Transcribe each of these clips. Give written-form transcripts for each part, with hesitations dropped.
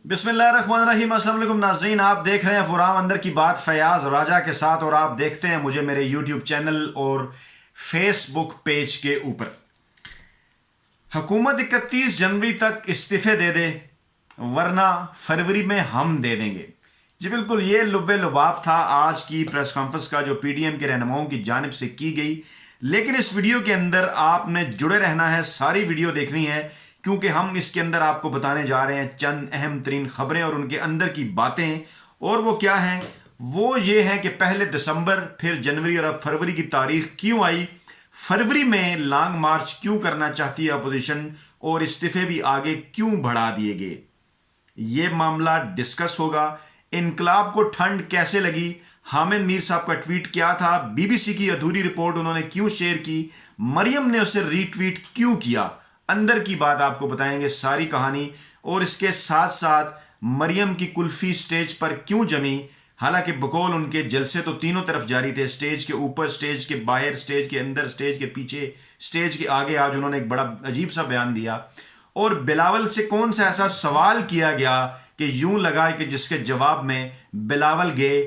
بسم اللہ الرحمن الرحیم۔ السلام علیکم ناظرین، آپ دیکھ رہے ہیں پرام اندر کی بات فیاض راجہ کے ساتھ، اور آپ دیکھتے ہیں مجھے میرے یوٹیوب چینل اور فیس بک پیج کے اوپر۔ حکومت 31 جنوری تک استعفے دے دے ورنہ فروری میں ہم دے دیں گے۔ جی بالکل، یہ لب لباب تھا آج کی پریس کانفرنس کا جو پی ڈی ایم کے رہنماؤں کی جانب سے کی گئی۔ لیکن اس ویڈیو کے اندر آپ نے جڑے رہنا ہے، ساری ویڈیو دیکھنی ہے، کیونکہ ہم اس کے اندر آپ کو بتانے جا رہے ہیں چند اہم ترین خبریں اور ان کے اندر کی باتیں۔ اور وہ کیا ہیں؟ وہ یہ ہے کہ پہلے دسمبر، پھر جنوری اور اب فروری کی تاریخ کیوں آئی، فروری میں لانگ مارچ کیوں کرنا چاہتی ہے اپوزیشن، اور استعفے بھی آگے کیوں بڑھا دیے گئے، یہ معاملہ ڈسکس ہوگا۔ انقلاب کو ٹھنڈ کیسے لگی، حامد میر صاحب کا ٹویٹ کیا تھا، بی بی سی کی ادھوری رپورٹ انہوں نے کیوں شیئر کی، مریم نے اسے ری ٹویٹ کیوں کیا، اندر کی بات آپ کو بتائیں گے ساری کہانی۔ اور اس کے ساتھ ساتھ مریم کی کلفی سٹیج پر کیوں جمی، حالانکہ بقول ان کے جلسے تو تینوں طرف جاری تھے، سٹیج کے اوپر، سٹیج کے باہر، سٹیج کے اندر، سٹیج کے پیچھے، سٹیج کے آگے۔ آج انہوں نے ایک بڑا عجیب سا بیان دیا، اور بلاول سے کون سا ایسا سوال کیا گیا کہ یوں لگا کہ جس کے جواب میں بلاول گئے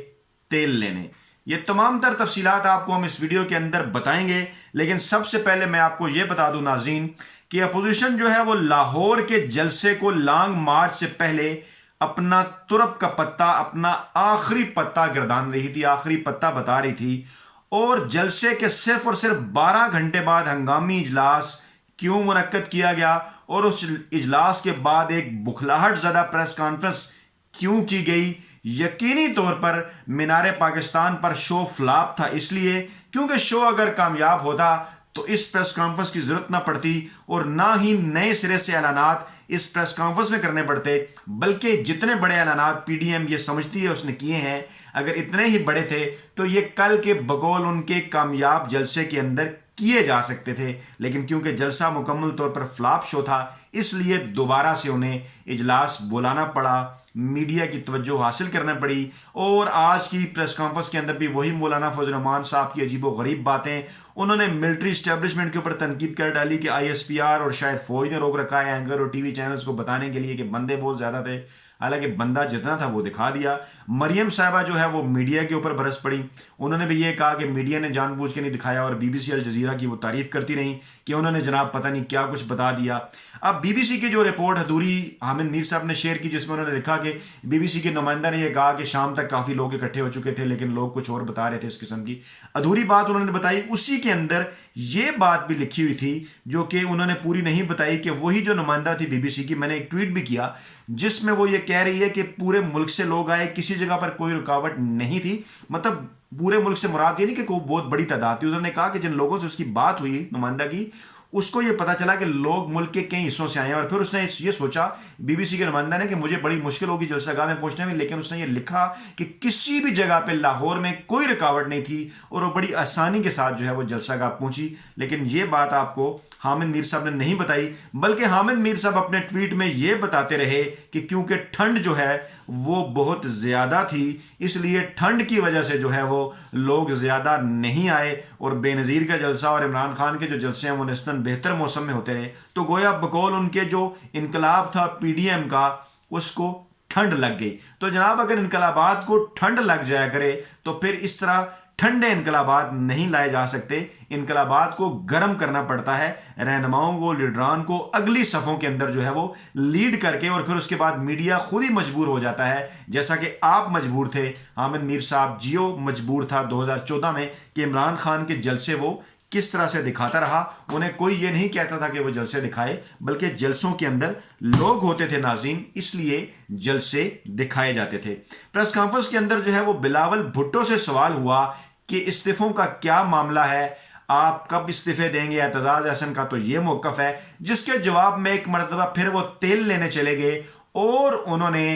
تیل لینے۔ یہ تمام تر تفصیلات آپ کو ہم اس ویڈیو کے اندر بتائیں گے، لیکن سب سے پہلے میں آپ کو یہ بتا دوں ناظرین کہ اپوزیشن جو ہے وہ لاہور کے جلسے کو لانگ مارچ سے پہلے اپنا ترپ کا پتا، اپنا آخری پتا گردان رہی تھی، آخری پتا بتا رہی تھی۔ اور جلسے کے صرف اور صرف 12 گھنٹے بعد ہنگامی اجلاس کیوں منعقد کیا گیا، اور اس اجلاس کے بعد ایک بکھلاہٹ زدہ پریس کانفرنس کیوں کی گئی۔ یقینی طور پر مینار پاکستان پر شو فلاپ تھا، اس لیے کیونکہ شو اگر کامیاب ہوتا تو اس پریس کانفرنس کی ضرورت نہ پڑتی، اور نہ ہی نئے سرے سے اعلانات اس پریس کانفرنس میں کرنے پڑتے، بلکہ جتنے بڑے اعلانات پی ڈی ایم یہ سمجھتی ہے اس نے کیے ہیں، اگر اتنے ہی بڑے تھے تو یہ کل کے بقول ان کے کامیاب جلسے کے اندر کیے جا سکتے تھے۔ لیکن کیونکہ جلسہ مکمل طور پر فلاپ شو تھا، اس لیے دوبارہ سے انہیں اجلاس بلانا پڑا، میڈیا کی توجہ حاصل کرنا پڑی۔ اور آج کی پریس کانفرنس کے اندر بھی وہی مولانا فضل الرحمان صاحب کی عجیب و غریب باتیں، انہوں نے ملٹری اسٹیبلشمنٹ کے اوپر تنقید کر ڈالی کہ آئی ایس پی آر اور شاید فوج نے روک رکھا ہے اینکر اور ٹی وی چینلز کو بتانے کے لیے کہ بندے بہت زیادہ تھے، حالانکہ بندہ جتنا تھا وہ دکھا دیا۔ مریم صاحبہ جو ہے وہ میڈیا کے اوپر برس پڑی، انہوں نے بھی یہ کہا کہ میڈیا نے جان بوجھ کے نہیں دکھایا، اور بی بی سی الجزیرہ کی وہ تعریف کرتی رہیں کہ انہوں نے جناب پتہ نہیں کیا کچھ بتا دیا۔ اب بی بی سی کی جو رپورٹ ادھوری حامد میر صاحب نے شیئر کی، جس میں انہوں نے لکھا کہ بی بی سی کے نمائندہ نے یہ کہا کہ شام تک کافی لوگ اکٹھے ہو چکے تھے، لیکن لوگ کچھ اور بتا رہے تھے، اس قسم کی ادھوری بات انہوں نے بتائی۔ اسی کے اندر یہ بات بھی لکھی ہوئی تھی جو کہ انہوں نے پوری نہیں بتائی، کہ وہی جو نمائندہ تھی بی بی سی کی، میں نے ایک ٹویٹ بھی کیا جس میں وہ یہ کہہ رہی ہے کہ پورے ملک سے لوگ آئے، کسی جگہ پر کوئی رکاوٹ نہیں تھی۔ مطلب پورے ملک سے مراد یہ نہیں کہ کوئی بہت بڑی تعداد تھی، انہوں نے کہا کہ جن لوگوں سے اس کی بات ہوئی نمائندہ کی، اس کو یہ پتا چلا کہ لوگ ملک کے کئی حصوں سے آئے ہیں۔ اور پھر اس نے یہ سوچا بی بی سی کے نمائندہ نے کہ مجھے بڑی مشکل ہوگی جلسہ گاہ میں پہنچنے میں، لیکن اس نے یہ لکھا کہ کسی بھی جگہ پہ لاہور میں کوئی رکاوٹ نہیں تھی، اور وہ بڑی آسانی کے ساتھ جو ہے وہ جلسہ گاہ پہنچی۔ لیکن یہ بات آپ کو حامد میر صاحب نے نہیں بتائی، بلکہ حامد میر صاحب اپنے ٹویٹ میں یہ بتاتے رہے کہ کیونکہ ٹھنڈ جو ہے وہ بہت زیادہ تھی، اس لیے ٹھنڈ کی وجہ سے جو ہے وہ لوگ زیادہ نہیں آئے، اور بے نظیر کا جلسہ اور عمران خان کے جو جلسے ہیں وہ نسبتاً بہتر موسم میں ہوتے رہے، تو گویا بقول ان کے جو انقلاب تھا پی ڈی ایم کا، اس کو ٹھنڈ لگ گئی۔ تو جناب اگر انقلابات کو ٹھنڈ لگ جایا کرے تو پھر اس طرح ٹھنڈے انقلابات نہیں لائے جا سکتے، انقلابات کو گرم کرنا پڑتا ہے، رہنماؤں کو، لیڈران کو اگلی صفوں کے اندر جو ہے وہ لیڈ کر کے، اور پھر اس کے بعد میڈیا خود ہی مجبور ہو جاتا ہے، جیسا کہ آپ مجبور تھے، حامد میر صاحب، جیو مجبور تھا 2014 میں کہ عمران خان کے جلسے وہ کس طرح سے دکھاتا رہا۔ انہیں کوئی یہ نہیں کہتا تھا کہ وہ جلسے دکھائے، بلکہ جلسوں کے اندر لوگ ہوتے تھے ناظرین، اس لیے جلسے دکھائے جاتے تھے۔ پریس کانفرنس کے اندر جو ہے وہ بلاول بھٹو سے سوال ہوا کہ استعفوں کا کیا معاملہ ہے، آپ کب استعفے دیں گے، اعتزاز احسن کا تو یہ موقف ہے، جس کے جواب میں ایک مرتبہ پھر وہ تیل لینے چلے گئے، اور انہوں نے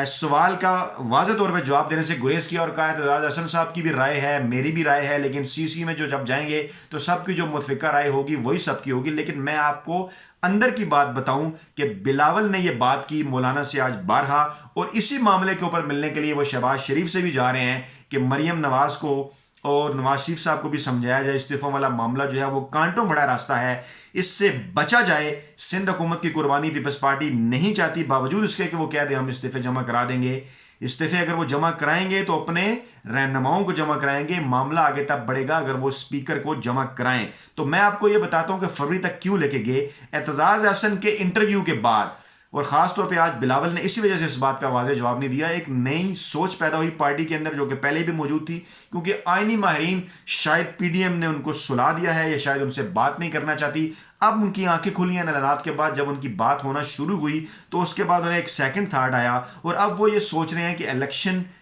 سوال کا واضح طور پہ جواب دینے سے گریز کیا، اور کہا اعتزاز احسن صاحب کی بھی رائے ہے، میری بھی رائے ہے، لیکن سی سی میں جو جب جائیں گے تو سب کی جو متفقہ رائے ہوگی وہی سب کی ہوگی۔ لیکن میں آپ کو اندر کی بات بتاؤں کہ بلاول نے یہ بات کی مولانا سے آج بارہا، اور اسی معاملے کے اوپر ملنے کے لیے وہ شہباز شریف سے بھی جا رہے ہیں کہ مریم نواز کو اور نواز شریف صاحب کو بھی سمجھایا جائے استعفوں والا معاملہ جو ہے وہ کانٹوں بڑا راستہ ہے، اس سے بچا جائے۔ سندھ حکومت کی قربانی پیپلز پارٹی نہیں چاہتی، باوجود اس کے کہ وہ کہہ دیں ہم استعفے جمع کرا دیں گے۔ استعفے اگر وہ جمع کرائیں گے تو اپنے رہنماؤں کو جمع کرائیں گے، معاملہ آگے تک بڑھے گا اگر وہ اسپیکر کو جمع کرائیں۔ تو میں آپ کو یہ بتاتا ہوں کہ فروری تک کیوں لے کے گئے۔ اعتزاز احسن کے انٹرویو کے بعد، اور خاص طور پہ آج بلاول نے اسی وجہ سے اس بات کا واضح جواب نہیں دیا، ایک نئی سوچ پیدا ہوئی پارٹی کے اندر جو کہ پہلے بھی موجود تھی، کیونکہ آئینی ماہرین شاید پی ڈی ایم نے ان کو سلا دیا ہے یا شاید ان سے بات نہیں کرنا چاہتی۔ اب ان کی آنکھیں کھلی ہیں اعلانات کے بعد، جب ان کی بات ہونا شروع ہوئی تو اس کے بعد انہیں ایک سیکنڈ تھاٹ آیا، اور اب وہ یہ سوچ رہے ہیں کہ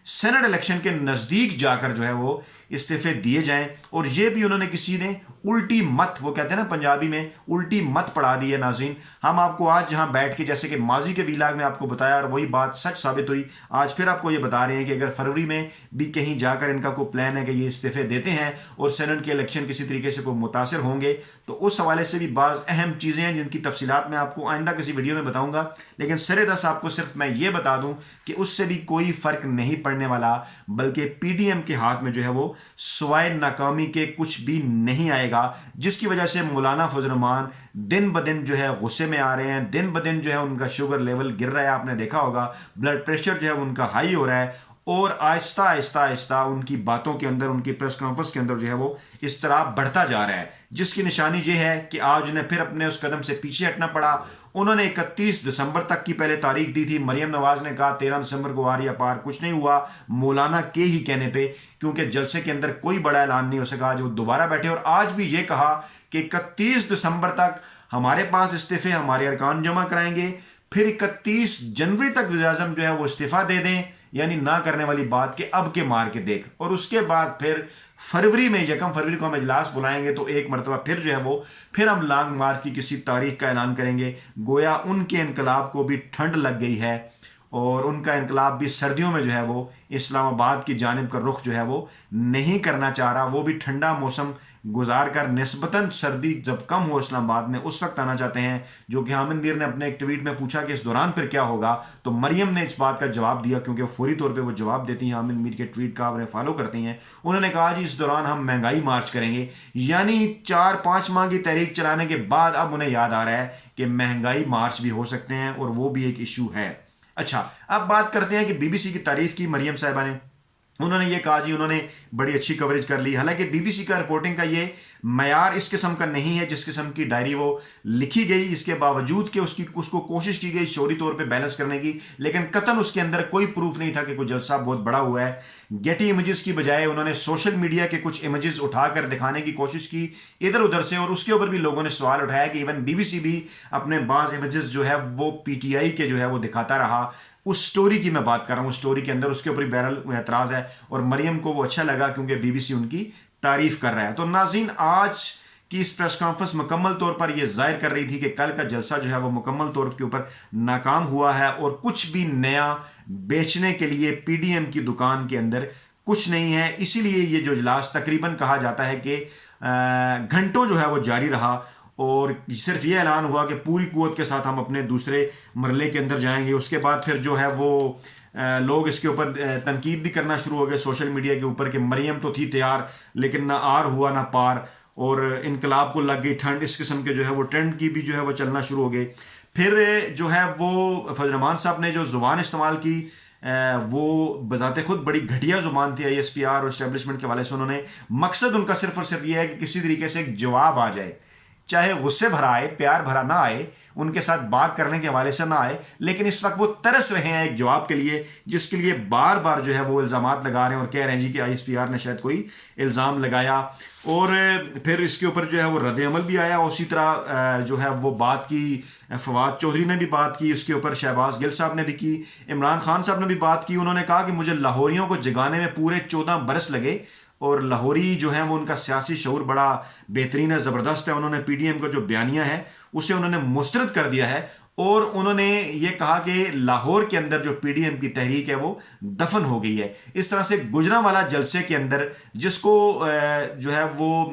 سینٹ الیکشن کے نزدیک جا کر جو ہے وہ استعفے دیے جائیں۔ اور یہ بھی انہوں نے کسی نے الٹی مت، وہ کہتے ہیں نا پنجابی میں الٹی مت پڑھا دی ہے۔ ناظرین، ہم آپ کو آج جہاں بیٹھ کے، جیسے کہ ماضی کے ویلاگ میں آپ کو بتایا اور وہی بات سچ ثابت ہوئی، آج پھر آپ کو یہ بتا رہے ہیں کہ اگر فروری میں بھی کہیں جا کر ان کا کوئی پلان ہے کہ یہ استعفے دیتے ہیں اور سینٹ کے الیکشن کسی طریقے سے کوئی متاثر ہوں گے، تو اس حوالے سے بھی بعض اہم چیزیں ہیں جن کی تفصیلات میں آپ کو آئندہ کسی ویڈیو میں بتاؤں گا۔ لیکن سر دست آپ کو صرف میں یہ بتا دوں کہ اس سے بھی کوئی فرق نہیں پڑنے والا، بلکہ پی ڈی ایم کے ہاتھ میں جو ہے وہ سوائے ناکامی کے کچھ بھی نہیں آئے گا، جس کی وجہ سے مولانا فضل الرحمان دن بدن جو ہے غصے میں آ رہے ہیں، دن بدن جو ہے ان کا شوگر لیول گر رہا ہے، آپ نے دیکھا ہوگا بلڈ پریشر جو ہے ان کا ہائی ہو رہا ہے، اور آہستہ آہستہ آہستہ ان کی باتوں کے اندر، ان کی پریس کانفرنس کے اندر جو ہے وہ اضطراب بڑھتا جا رہا ہے، جس کی نشانی یہ ہے کہ آج انہیں پھر اپنے اس قدم سے پیچھے ہٹنا پڑا۔ انہوں نے 31 دسمبر تک کی پہلے تاریخ دی تھی، مریم نواز نے کہا 13 دسمبر کو آریا پار، کچھ نہیں ہوا مولانا کے ہی کہنے پہ، کیونکہ جلسے کے اندر کوئی بڑا اعلان نہیں ہو سکا، جو دوبارہ بیٹھے، اور آج بھی یہ کہا کہ 31 دسمبر تک ہمارے پاس استعفے، ہمارے ارکان جمع کرائیں گے، پھر 31 جنوری تک وزیر اعظم جو ہے وہ استعفیٰ دے دیں، یعنی نہ کرنے والی بات کہ اب کے مار کے دیکھ۔ اور اس کے بعد پھر فروری میں، 1 فروری کو ہم اجلاس بلائیں گے تو ایک مرتبہ پھر جو ہے وہ پھر ہم لانگ مارچ کی کسی تاریخ کا اعلان کریں گے۔ گویا ان کے انقلاب کو بھی ٹھنڈ لگ گئی ہے، اور ان کا انقلاب بھی سردیوں میں جو ہے وہ اسلام آباد کی جانب کا رخ جو ہے وہ نہیں کرنا چاہ رہا، وہ بھی ٹھنڈا موسم گزار کر نسبتاً سردی جب کم ہو اسلام آباد میں اس وقت آنا چاہتے ہیں، جو کہ حامد میر نے اپنے ایک ٹویٹ میں پوچھا کہ اس دوران پھر کیا ہوگا، تو مریم نے اس بات کا جواب دیا، کیونکہ فوری طور پہ وہ جواب دیتی ہیں، حامد میر کے ٹویٹ کا انہیں فالو کرتی ہیں، انہوں نے کہا جی اس دوران ہم مہنگائی مارچ کریں گے، یعنی 4-5 ماہ کی تحریک چلانے کے بعد اب انہیں یاد آ رہا ہے کہ مہنگائی مارچ بھی ہو سکتے ہیں، اور وہ بھی ایک ایشو ہے۔ اچھا، اب بات کرتے ہیں کہ بی بی سی کی تعریف کی مریم صاحبہ نے، انہوں نے یہ کہا جی انہوں نے بڑی اچھی کوریج کر لی، حالانکہ بی بی سی کا رپورٹنگ کا یہ معیار اس قسم کا نہیں ہے جس قسم کی ڈائری وہ لکھی گئی، اس کے باوجود کہ اس کو کوشش کی گئی شعوری طور پہ بیلنس کرنے کی، لیکن قطعاً اس کے اندر کوئی پروف نہیں تھا کہ کوئی جلسہ بہت بڑا ہوا ہے۔ گیٹی امیجز کی بجائے انہوں نے سوشل میڈیا کے کچھ امیجز اٹھا کر دکھانے کی کوشش کی ادھر ادھر سے، اور اس کے اوپر بھی لوگوں نے سوال اٹھایا کہ ایون بی بی سی بھی اپنے بعض امیجز جو ہے وہ پی ٹی آئی کے جو ہے وہ دکھاتا رہا۔ اس سٹوری کی میں بات کر رہا ہوں، سٹوری کے اندر اس کے اوپر بہرحال اعتراض ہے، اور مریم کو وہ اچھا لگا کیونکہ بی بی سی ان کی تعریف کر رہا ہے۔ تو ناظرین، آج کی اس پریس کانفرنس مکمل طور پر یہ ظاہر کر رہی تھی کہ کل کا جلسہ جو ہے وہ مکمل طور کے اوپر ناکام ہوا ہے، اور کچھ بھی نیا بیچنے کے لیے پی ڈی ایم کی دکان کے اندر کچھ نہیں ہے۔ اسی لیے یہ جو اجلاس تقریباً کہا جاتا ہے کہ گھنٹوں جو ہے وہ جاری رہا، اور صرف یہ اعلان ہوا کہ پوری قوت کے ساتھ ہم اپنے دوسرے مرحلے کے اندر جائیں گے۔ اس کے بعد پھر جو ہے وہ لوگ اس کے اوپر تنقید بھی کرنا شروع ہو گئے سوشل میڈیا کے اوپر کہ مریم تو تھی تیار لیکن نہ آر ہوا نہ پار، اور انقلاب کو لگ گئی ٹھنڈ، اس قسم کے جو ہے وہ ٹرینڈ کی بھی جو ہے وہ چلنا شروع ہو گئے۔ پھر جو ہے وہ فضل الرحمان صاحب نے جو زبان استعمال کی وہ بذات خود بڑی گھٹیا زبان تھی، آئی ایس پی آر اور اسٹیبلشمنٹ کے حوالے سے، انہوں نے مقصد ان کا صرف اور صرف یہ ہے کہ کسی طریقے سے ایک جواب آ جائے، چاہے غصے بھرا آئے، پیار بھرا نہ آئے، ان کے ساتھ بات کرنے کے حوالے سے نہ آئے، لیکن اس وقت وہ ترس رہے ہیں ایک جواب کے لیے، جس کے لیے بار بار جو ہے وہ الزامات لگا رہے ہیں، اور کہہ رہے ہیں جی کہ آئی ایس پی آر نے شاید کوئی الزام لگایا، اور پھر اس کے اوپر جو ہے وہ رد عمل بھی آیا۔ اسی طرح جو ہے وہ بات کی فواد چودھری نے بھی بات کی، اس کے اوپر شہباز گل صاحب نے بھی کی، عمران خان صاحب نے بھی بات کی۔ انہوں نے کہا کہ مجھے لاہوریوں کو جگانے میں پورے 14 برس لگے، اور لاہوری جو ہیں وہ ان کا سیاسی شعور بڑا بہترین ہے، زبردست ہے۔ انہوں نے پی ڈی ایم کا جو بیانیہ ہے اسے انہوں نے مسترد کر دیا ہے، اور انہوں نے یہ کہا کہ لاہور کے اندر جو پی ڈی ایم کی تحریک ہے وہ دفن ہو گئی ہے۔ اس طرح سے گجرانوالہ جلسے کے اندر جس کو جو ہے وہ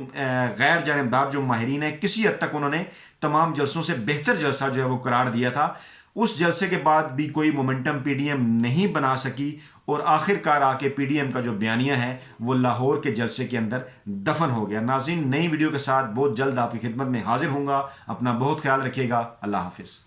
غیر جانبدار جو ماہرین ہیں کسی حد تک انہوں نے تمام جلسوں سے بہتر جلسہ جو ہے وہ قرار دیا تھا، اس جلسے کے بعد بھی کوئی مومنٹم پی ڈی ایم نہیں بنا سکی اور آخر کار آ کے پی ڈی ایم کا جو بیانیہ ہے وہ لاہور کے جلسے کے اندر دفن ہو گیا۔ ناظرین، نئی ویڈیو کے ساتھ بہت جلد آپ کی خدمت میں حاضر ہوں گا۔ اپنا بہت خیال رکھیے گا۔ اللہ حافظ۔